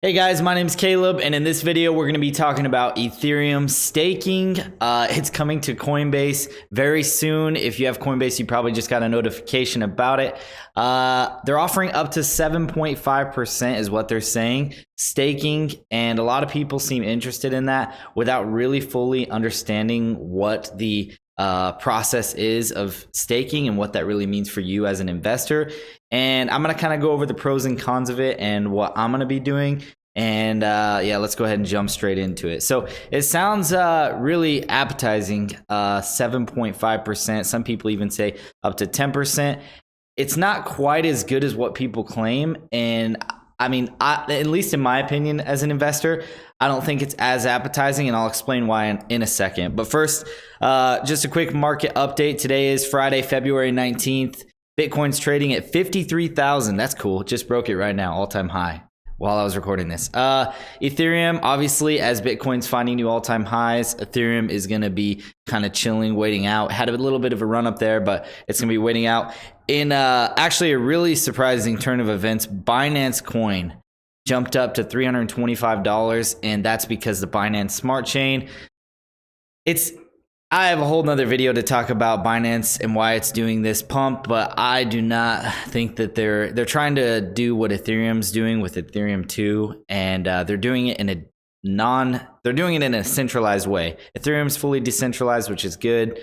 Hey guys, my name is Caleb, and in this video we're going to be talking about Ethereum staking. It's coming to Coinbase very soon. If you have Coinbase, you probably just got a notification about it. They're offering up to 7.5% is what they're saying, staking, and a lot of people seem interested in that without really fully understanding what the process is of staking and what that really means for you as an investor. And I'm going to kind of go over the pros and cons of it and what I'm going to be doing. And yeah, let's go ahead and jump straight into it. So it sounds really appetizing, 7.5%. Some people even say up to 10%. It's not quite as good as what people claim. And I mean, at least in my opinion as an investor, I don't think it's as appetizing, and I'll explain why in a second. But first, just a quick market update. Today is Friday, February 19th. Bitcoin's trading at 53,000. That's cool. Just broke it right now, all-time high while I was recording this. Ethereum, obviously, as Bitcoin's finding new all-time highs, Ethereum is going to be kind of chilling, waiting out. Had a little bit of a run up there, but it's going to be waiting out. In actually a really surprising turn of events, Binance Coin jumped up to $325, and that's because the Binance Smart Chain. I have a whole nother video to talk about Binance and why it's doing this pump, but I do not think that they're trying to do what Ethereum's doing with Ethereum 2, and they're doing it in a centralized way. Ethereum's fully decentralized, which is good.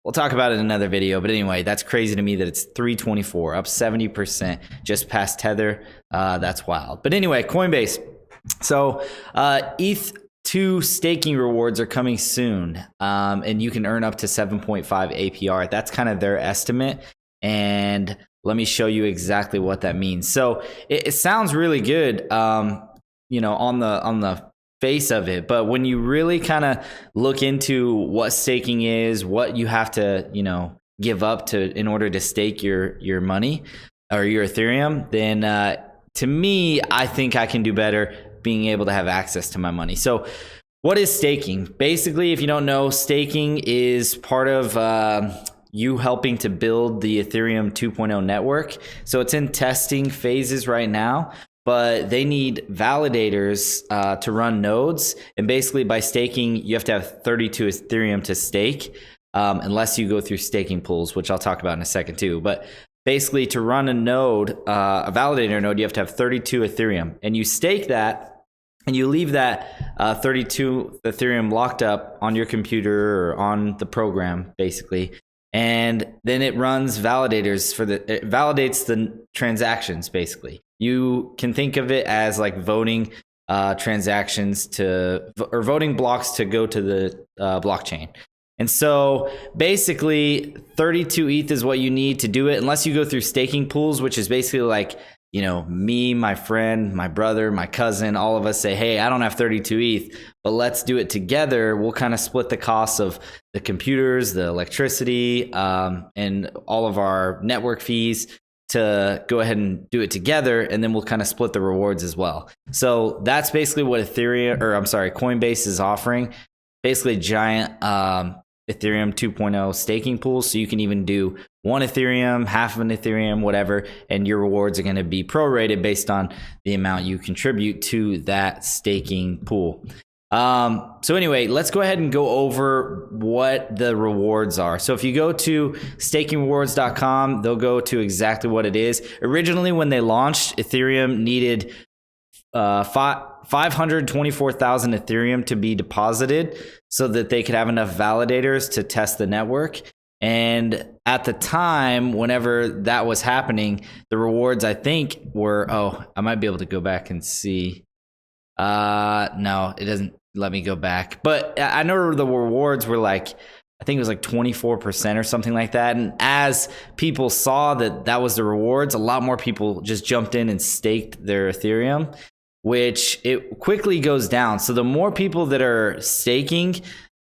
We'll talk about it in another video, but anyway, that's crazy to me that it's 324, up 70%, just past Tether. That's wild. But anyway, Coinbase. So ETH 2 staking rewards are coming soon, and you can earn up to 7.5 APR. That's kind of their estimate, and let me show you exactly what that means. So it sounds really good, on the face of it, but when you really kind of look into what staking is, what you have to give up to in order to stake your money or your Ethereum, then to me, I think I can do better being able to have access to my money. So what is staking? Basically, if you don't know, staking is part of you helping to build the Ethereum 2.0 network. So it's in testing phases right now, but they need validators to run nodes. And basically by staking, you have to have 32 Ethereum to stake, unless you go through staking pools, which I'll talk about in a second too. But basically to run a node, a validator node, you have to have 32 Ethereum, and you stake that, and you leave that 32 Ethereum locked up on your computer or on the program, basically. And then it runs validators it validates the transactions, basically. You can think of it as like voting transactions or voting blocks to go to the blockchain. And so basically 32 ETH is what you need to do it, unless you go through staking pools, which is basically like, me, my friend, my brother, my cousin, all of us say, hey, I don't have 32 ETH, but let's do it together. We'll kind of split the costs of the computers, the electricity, and all of our network fees to go ahead and do it together, and then we'll kind of split the rewards as well. So that's basically what Coinbase is offering. Basically a giant Ethereum 2.0 staking pool, so you can even do one Ethereum, half of an Ethereum, whatever, and your rewards are going to be prorated based on the amount you contribute to that staking pool. So anyway, let's go ahead and go over what the rewards are. So if you go to stakingrewards.com, they'll go to exactly what it is. Originally, when they launched, Ethereum needed 524,000 Ethereum to be deposited so that they could have enough validators to test the network. And at the time, whenever that was happening, the rewards, I think, were, I might be able to go back and see. No, it doesn't let me go back. But I know the rewards were like, I think it was like 24% or something like that. And as people saw that was the rewards, a lot more people just jumped in and staked their Ethereum, which it quickly goes down. So the more people that are staking,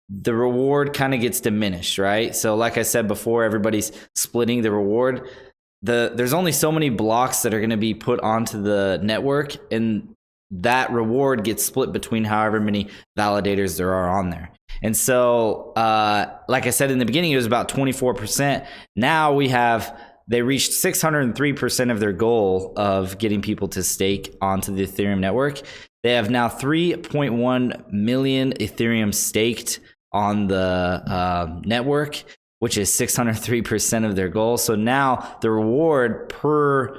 the reward kind of gets diminished, right? So like I said before, everybody's splitting the reward. There's only so many blocks that are going to be put onto the network, and that reward gets split between however many validators there are on there. And so, like I said in the beginning, it was about 24%. Now they reached 603% of their goal of getting people to stake onto the Ethereum network. They have now 3.1 million Ethereum staked on the network, which is 603% of their goal. So now the reward per,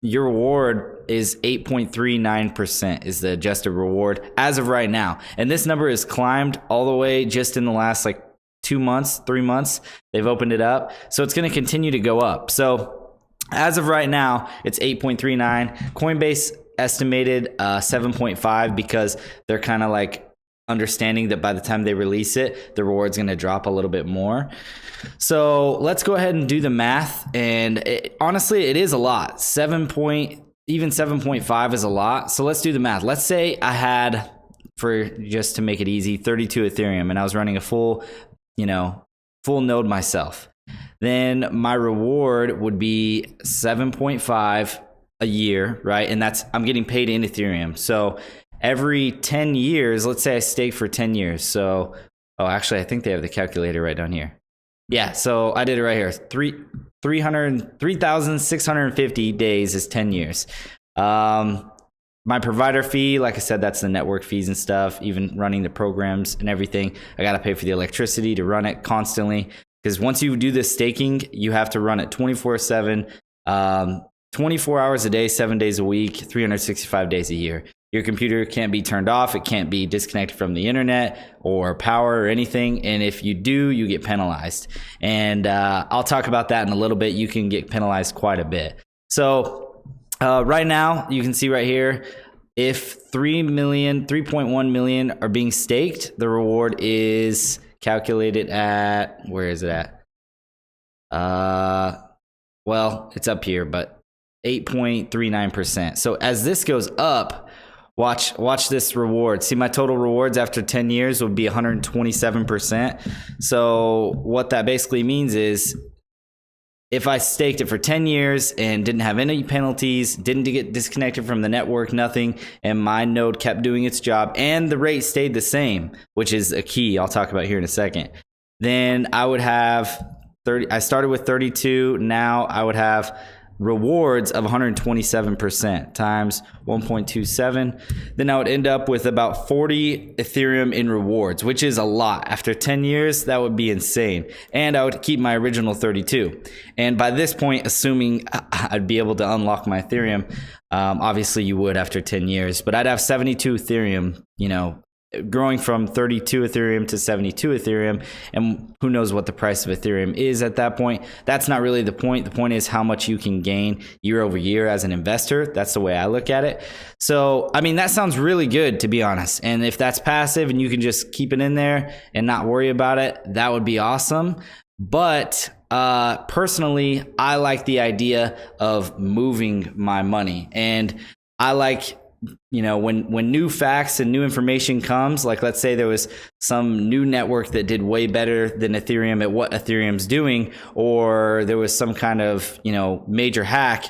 your reward is 8.39% is the adjusted reward as of right now. And this number has climbed all the way just in the last 2 months, 3 months. They've opened it up. So it's going to continue to go up. So as of right now, it's 8.39. Coinbase estimated 7.5 because they're kind of understanding that by the time they release it, the reward's going to drop a little bit more. So let's go ahead and do the math. And honestly, it is a lot. Even 7.5 is a lot. So let's do the math. Let's say I had, for just to make it easy, 32 Ethereum, and I was running a full node myself. Then my reward would be 7.5 a year, right? And I'm getting paid in Ethereum. So every 10 years, let's say I stake for 10 years. So, actually, I think they have the calculator right down here. Yeah, so I did it right here. 3,650 days is 10 years. My provider fee, like I said, that's the network fees and stuff, even running the programs and everything. I got to pay for the electricity to run it constantly. Because once you do this staking, you have to run it 24/7, 24 hours a day, 7 days a week, 365 days a year. Your computer can't be turned off. It can't be disconnected from the internet or power or anything. And if you do, you get penalized. And I'll talk about that in a little bit. You can get penalized quite a bit. So right now, you can see right here, if 3.1 million are being staked, the reward is calculated at, where is it at? Well, it's up here, but 8.39%. So as this goes up, watch this reward. See, my total rewards after 10 years would be 127%. So what that basically means is if I staked it for 10 years and didn't have any penalties, didn't get disconnected from the network, nothing, and my node kept doing its job and the rate stayed the same, which is a key I'll talk about here in a second, then I would have I started with 32. Now I would have rewards of 127% times 1.27. Then I would end up with about 40 Ethereum in rewards, which is a lot. After 10 years, that would be insane. And I would keep my original 32. And by this point, assuming I'd be able to unlock my Ethereum, obviously you would after 10 years, but I'd have 72 Ethereum, growing from 32 Ethereum to 72 Ethereum, and who knows what the price of Ethereum is at that point. That's not really the point. The point is how much you can gain year over year as an investor. That's the way I look at it. So, that sounds really good, to be honest. And if that's passive and you can just keep it in there and not worry about it, that would be awesome. But personally, I like the idea of moving my money, and I like, when new facts and new information comes, like let's say there was some new network that did way better than Ethereum at what Ethereum's doing, or there was some kind of, major hack.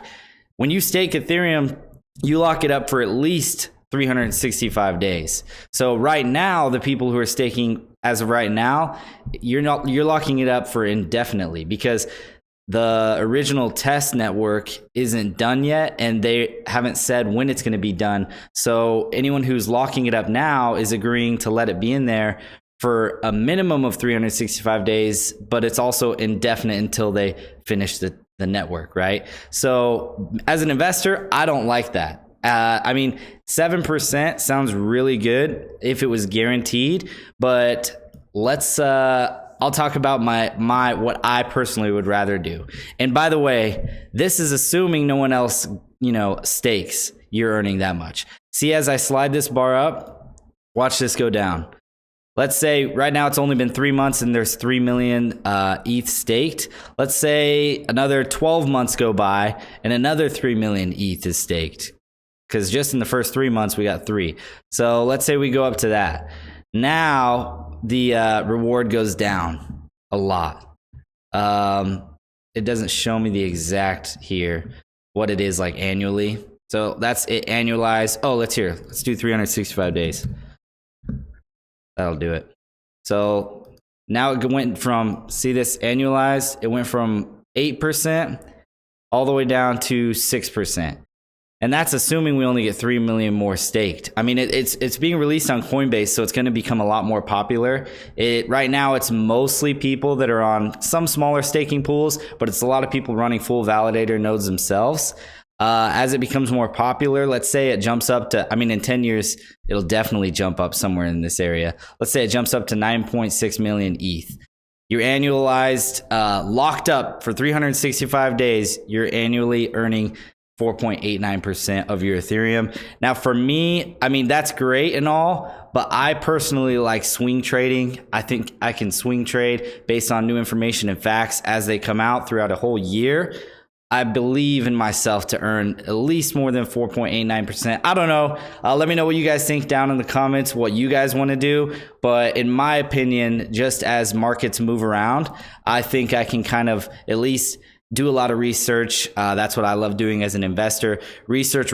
When you stake Ethereum, you lock it up for at least 365 days. So right now, the people who are staking as of right now, you're locking it up for indefinitely, because the original test network isn't done yet, and they haven't said when it's going to be done. So anyone who's locking it up now is agreeing to let it be in there for a minimum of 365 days, but it's also indefinite until they finish the network, right? So as an investor, I don't like that. 7% sounds really good if it was guaranteed, but I'll talk about my what I personally would rather do. And by the way, this is assuming no one else, stakes. You're earning that much. See, as I slide this bar up, watch this go down. Let's say right now it's only been 3 months and there's 3 million ETH staked. Let's say another 12 months go by and another 3 million ETH is staked. Because just in the first 3 months, we got 3. So let's say we go up to that. Now the reward goes down a lot. It doesn't show me the exact here, what it is like annually. So that's it annualized. Oh, let's do 365 days. That'll do it. So now it went from, see this annualized, it went from 8% all the way down to 6%. And that's assuming we only get 3 million more staked. I mean, it's being released on Coinbase, so it's going to become a lot more popular. Right now, it's mostly people that are on some smaller staking pools, but it's a lot of people running full validator nodes themselves. As it becomes more popular, let's say it jumps up to, I mean, in 10 years, it'll definitely jump up somewhere in this area. Let's say it jumps up to 9.6 million ETH. You're annualized, locked up for 365 days, you're annually earning 4.89% of your Ethereum. Now for me, I mean, that's great and all, but I personally like swing trading. I think I can swing trade based on new information and facts as they come out throughout a whole year. I believe in myself to earn at least more than 4.89%. I don't know. Let me know what you guys think down in the comments, what you guys want to do. But in my opinion, just as markets move around, I think I can kind of at least do a lot of research. That's what I love doing as an investor. Research,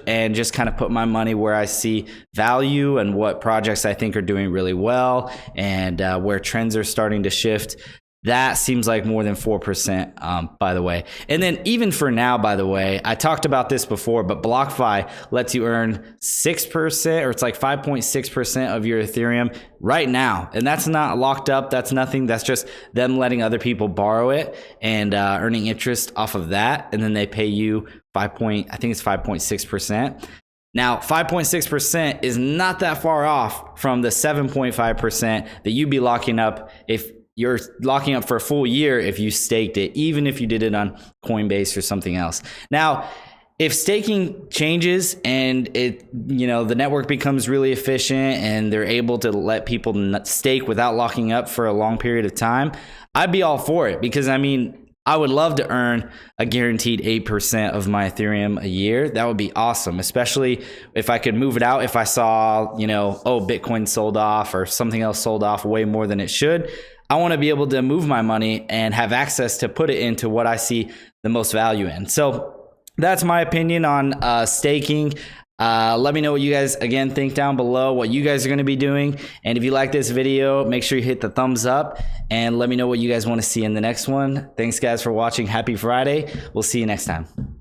and just kind of put my money where I see value and what projects I think are doing really well and where trends are starting to shift. That seems like more than 4%, by the way. And then even for now, by the way, I talked about this before, but BlockFi lets you earn 6%, or it's like 5.6% of your Ethereum right now. And that's not locked up. That's nothing. That's just them letting other people borrow it and earning interest off of that. And then they pay you I think it's 5.6%. Now, 5.6% is not that far off from the 7.5% that you'd be locking up if you're locking up for a full year if you staked it, even if you did it on Coinbase or something else. Now, if staking changes and the network becomes really efficient and they're able to let people stake without locking up for a long period of time, I'd be all for it, because I mean, I would love to earn a guaranteed 8% of my Ethereum a year. That would be awesome, especially if I could move it out. If I saw, Bitcoin sold off or something else sold off way more than it should, I want to be able to move my money and have access to put it into what I see the most value in. So that's my opinion on staking. Let me know what you guys, again, think down below, what you guys are going to be doing. And if you like this video, make sure you hit the thumbs up and let me know what you guys want to see in the next one. Thanks, guys, for watching. Happy Friday. We'll see you next time.